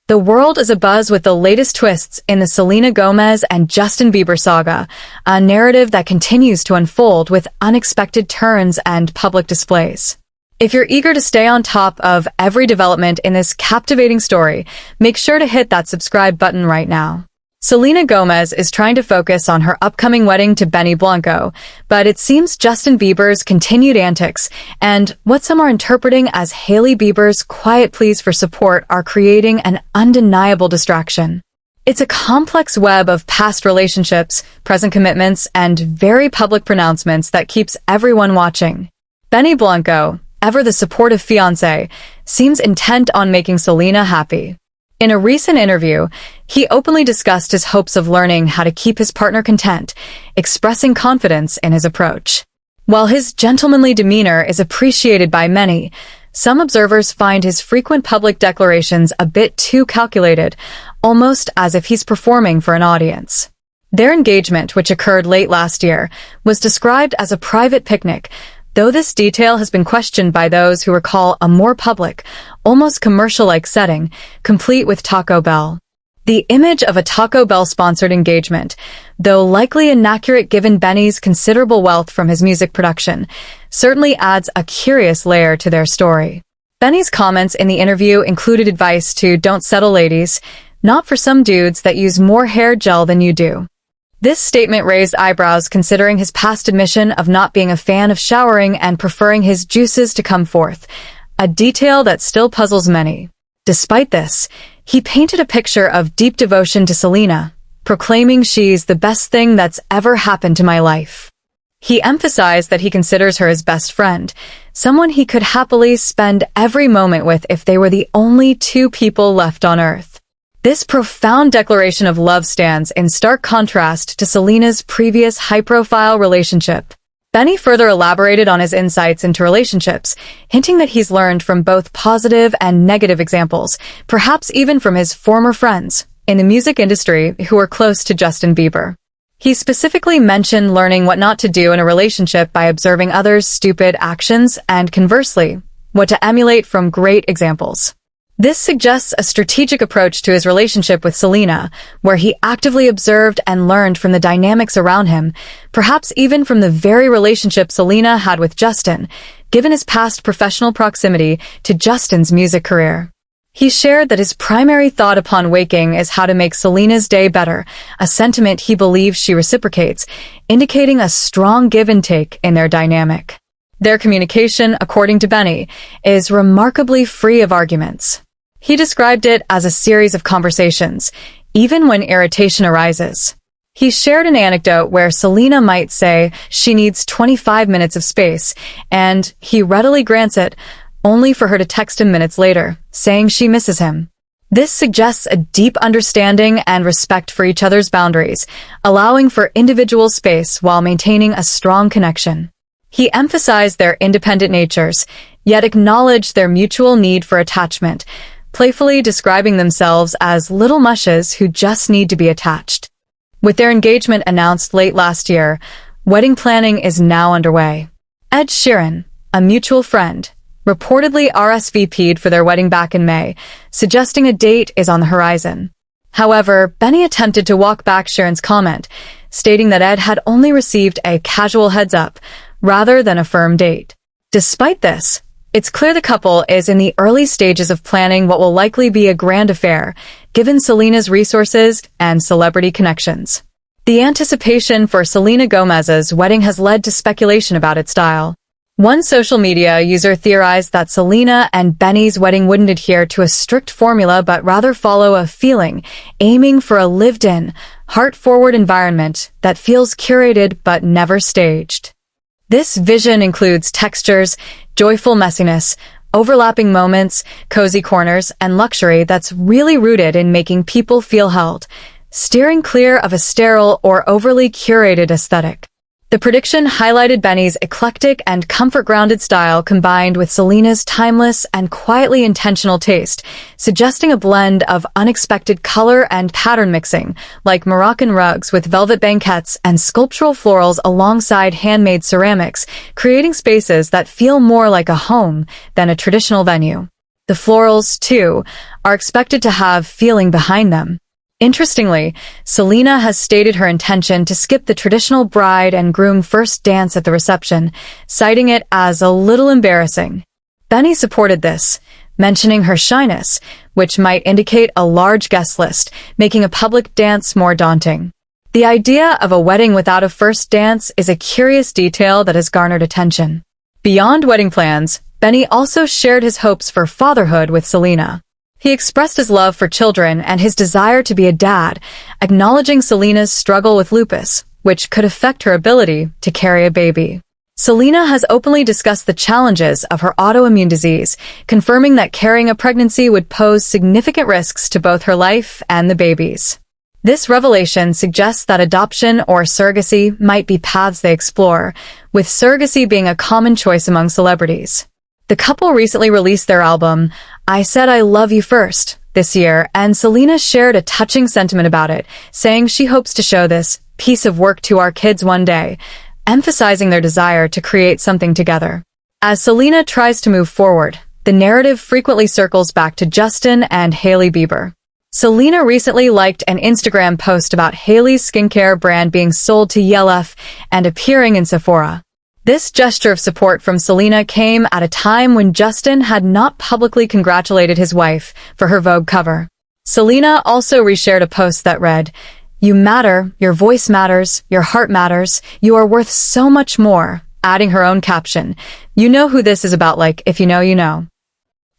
The world is abuzz with the latest twists in the Selena Gomez and Justin Bieber saga, a narrative that continues to unfold with unexpected turns and public displays. If you're eager to stay on top of every development in this captivating story, make sure to hit that subscribe button right now. Selena Gomez is trying to focus on her upcoming wedding to Benny Blanco, but it seems Justin Bieber's continued antics and what some are interpreting as Hailey Bieber's quiet pleas for support are creating an undeniable distraction. It's a complex web of past relationships, present commitments, and very public pronouncements that keeps everyone watching. Benny Blanco, ever the supportive fiancé, seems intent on making Selena happy. In a recent interview, he openly discussed his hopes of learning how to keep his partner content, expressing confidence in his approach. While his gentlemanly demeanor is appreciated by many, some observers find his frequent public declarations a bit too calculated, almost as if he's performing for an audience. Their engagement, which occurred late last year, was described as a private picnic, though this detail has been questioned by those who recall a more public, almost commercial-like setting, complete with Taco Bell. The image of a Taco Bell-sponsored engagement, though likely inaccurate given Benny's considerable wealth from his music production, certainly adds a curious layer to their story. Benny's comments in the interview included advice to "don't settle ladies, not for some dudes that use more hair gel than you do." This statement raised eyebrows considering his past admission of not being a fan of showering and preferring his juices to come forth, a detail that still puzzles many. Despite this, he painted a picture of deep devotion to Selena, proclaiming she's the best thing that's ever happened to my life. He emphasized that he considers her his best friend, someone he could happily spend every moment with if they were the only two people left on Earth. This profound declaration of love stands in stark contrast to Selena's previous high-profile relationship. Benny further elaborated on his insights into relationships, hinting that he's learned from both positive and negative examples, perhaps even from his former friends in the music industry who were close to Justin Bieber. He specifically mentioned learning what not to do in a relationship by observing others' stupid actions and, conversely, what to emulate from great examples. This suggests a strategic approach to his relationship with Selena, where he actively observed and learned from the dynamics around him, perhaps even from the very relationship Selena had with Justin, given his past professional proximity to Justin's music career. He shared that his primary thought upon waking is how to make Selena's day better, a sentiment he believes she reciprocates, indicating a strong give and take in their dynamic. Their communication, according to Benny, is remarkably free of arguments. He described it as a series of conversations, even when irritation arises. He shared an anecdote where Selena might say she needs 25 minutes of space, and he readily grants it, only for her to text him minutes later, saying she misses him. This suggests a deep understanding and respect for each other's boundaries, allowing for individual space while maintaining a strong connection. He emphasized their independent natures, yet acknowledged their mutual need for attachment, playfully describing themselves as little mushes who just need to be attached. With their engagement announced late last year, wedding planning is now underway. Ed Sheeran, a mutual friend, reportedly RSVP'd for their wedding back in May, suggesting a date is on the horizon. However, Benny attempted to walk back Sheeran's comment, stating that Ed had only received a casual heads-up, rather than a firm date. Despite this, it's clear the couple is in the early stages of planning what will likely be a grand affair, given Selena's resources and celebrity connections. The anticipation for Selena Gomez's wedding has led to speculation about its style. One social media user theorized that Selena and Benny's wedding wouldn't adhere to a strict formula but rather follow a feeling, aiming for a lived-in, heart-forward environment that feels curated but never staged. This vision includes textures, joyful messiness, overlapping moments, cozy corners, and luxury that's really rooted in making people feel held, steering clear of a sterile or overly curated aesthetic. The prediction highlighted Benny's eclectic and comfort-grounded style combined with Selena's timeless and quietly intentional taste, suggesting a blend of unexpected color and pattern mixing, like Moroccan rugs with velvet banquettes and sculptural florals alongside handmade ceramics, creating spaces that feel more like a home than a traditional venue. The florals, too, are expected to have feeling behind them. Interestingly, Selena has stated her intention to skip the traditional bride and groom first dance at the reception, citing it as a little embarrassing. Benny supported this, mentioning her shyness, which might indicate a large guest list, making a public dance more daunting. The idea of a wedding without a first dance is a curious detail that has garnered attention. Beyond wedding plans, Benny also shared his hopes for fatherhood with Selena. He expressed his love for children and his desire to be a dad, acknowledging Selena's struggle with lupus, which could affect her ability to carry a baby. Selena has openly discussed the challenges of her autoimmune disease, confirming that carrying a pregnancy would pose significant risks to both her life and the baby's. This revelation suggests that adoption or surrogacy might be paths they explore, with surrogacy being a common choice among celebrities. The couple recently released their album, I Said I Love You First, this year, and Selena shared a touching sentiment about it, saying she hopes to show this piece of work to our kids one day, emphasizing their desire to create something together. As Selena tries to move forward, the narrative frequently circles back to Justin and Hailey Bieber. Selena recently liked an Instagram post about Hailey's skincare brand being sold to YLF and appearing in Sephora. This gesture of support from Selena came at a time when Justin had not publicly congratulated his wife for her Vogue cover. Selena also reshared a post that read, "You matter, your voice matters, your heart matters, you are worth so much more," adding her own caption, "You know who this is about, like, if you know, you know."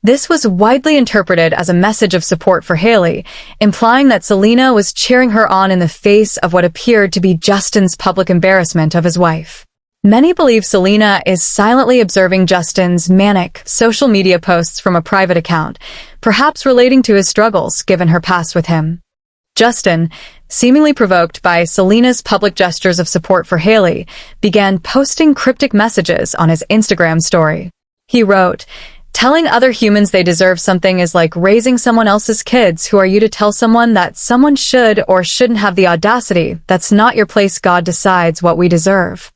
This was widely interpreted as a message of support for Hailey, implying that Selena was cheering her on in the face of what appeared to be Justin's public embarrassment of his wife. Many believe Selena is silently observing Justin's manic social media posts from a private account, perhaps relating to his struggles given her past with him. Justin, seemingly provoked by Selena's public gestures of support for Hailey, began posting cryptic messages on his Instagram story. He wrote, "Telling other humans they deserve something is like raising someone else's kids. Who are you to tell someone that someone should or shouldn't have the audacity? That's not your place. God decides what we deserve."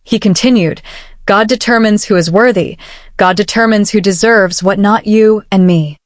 He continued, "God determines who is worthy. God determines who deserves what, not you and me."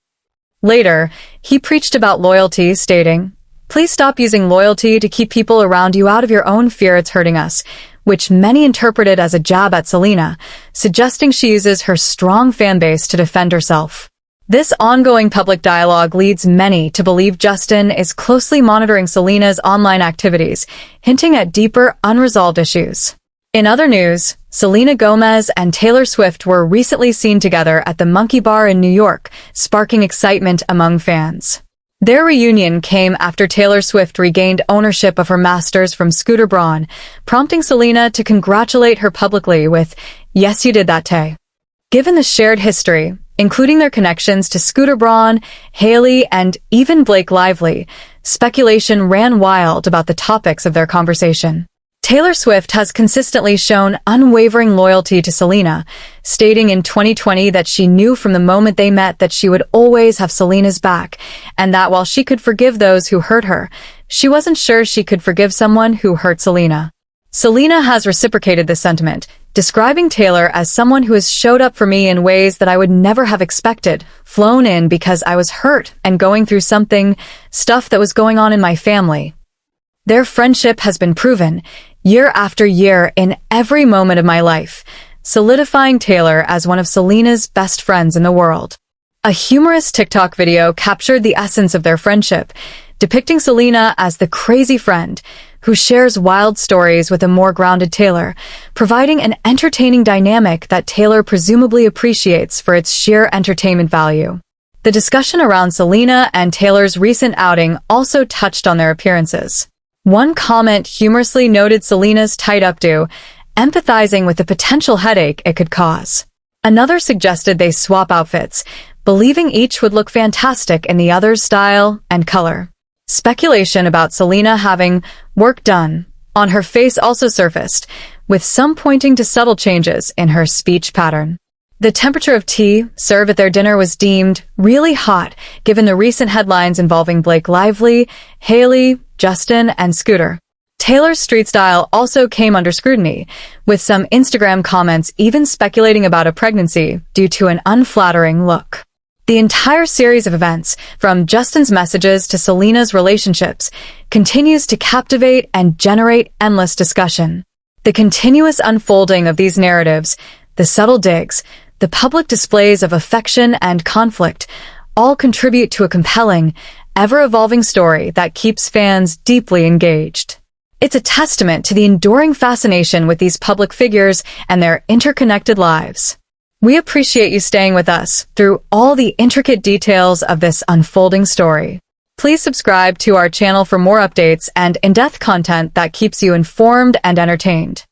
Later, he preached about loyalty, stating, "Please stop using loyalty to keep people around you out of your own fear. It's hurting us," which many interpreted as a jab at Selena, suggesting she uses her strong fan base to defend herself. This ongoing public dialogue leads many to believe Justin is closely monitoring Selena's online activities, hinting at deeper, unresolved issues. In other news, Selena Gomez and Taylor Swift were recently seen together at the Monkey Bar in New York, sparking excitement among fans. Their reunion came after Taylor Swift regained ownership of her masters from Scooter Braun, prompting Selena to congratulate her publicly with, "Yes, you did that, Tay." Given the shared history, including their connections to Scooter Braun, Hailey, and even Blake Lively, speculation ran wild about the topics of their conversation. Taylor Swift has consistently shown unwavering loyalty to Selena, stating in 2020 that she knew from the moment they met that she would always have Selena's back, and that while she could forgive those who hurt her, she wasn't sure she could forgive someone who hurt Selena. Selena has reciprocated this sentiment, describing Taylor as someone who has showed up for me in ways that I would never have expected, flown in because I was hurt and going through stuff that was going on in my family. Their friendship has been proven, year after year, in every moment of my life, solidifying Taylor as one of Selena's best friends in the world. A humorous TikTok video captured the essence of their friendship, depicting Selena as the crazy friend who shares wild stories with a more grounded Taylor, providing an entertaining dynamic that Taylor presumably appreciates for its sheer entertainment value. The discussion around Selena and Taylor's recent outing also touched on their appearances. One comment humorously noted Selena's tight updo, empathizing with the potential headache it could cause. Another suggested they swap outfits, believing each would look fantastic in the other's style and color. Speculation about Selena having work done on her face also surfaced, with some pointing to subtle changes in her speech pattern. The temperature of tea served at their dinner was deemed really hot, given the recent headlines involving Blake Lively, Hailey, Justin, and Scooter. Taylor's street style also came under scrutiny, with some Instagram comments even speculating about a pregnancy due to an unflattering look. The entire series of events, from Justin's messages to Selena's relationships, continues to captivate and generate endless discussion. The continuous unfolding of these narratives, the subtle digs, the public displays of affection and conflict, all contribute to a compelling, ever-evolving story that keeps fans deeply engaged. It's a testament to the enduring fascination with these public figures and their interconnected lives. We appreciate you staying with us through all the intricate details of this unfolding story. Please subscribe to our channel for more updates and in-depth content that keeps you informed and entertained.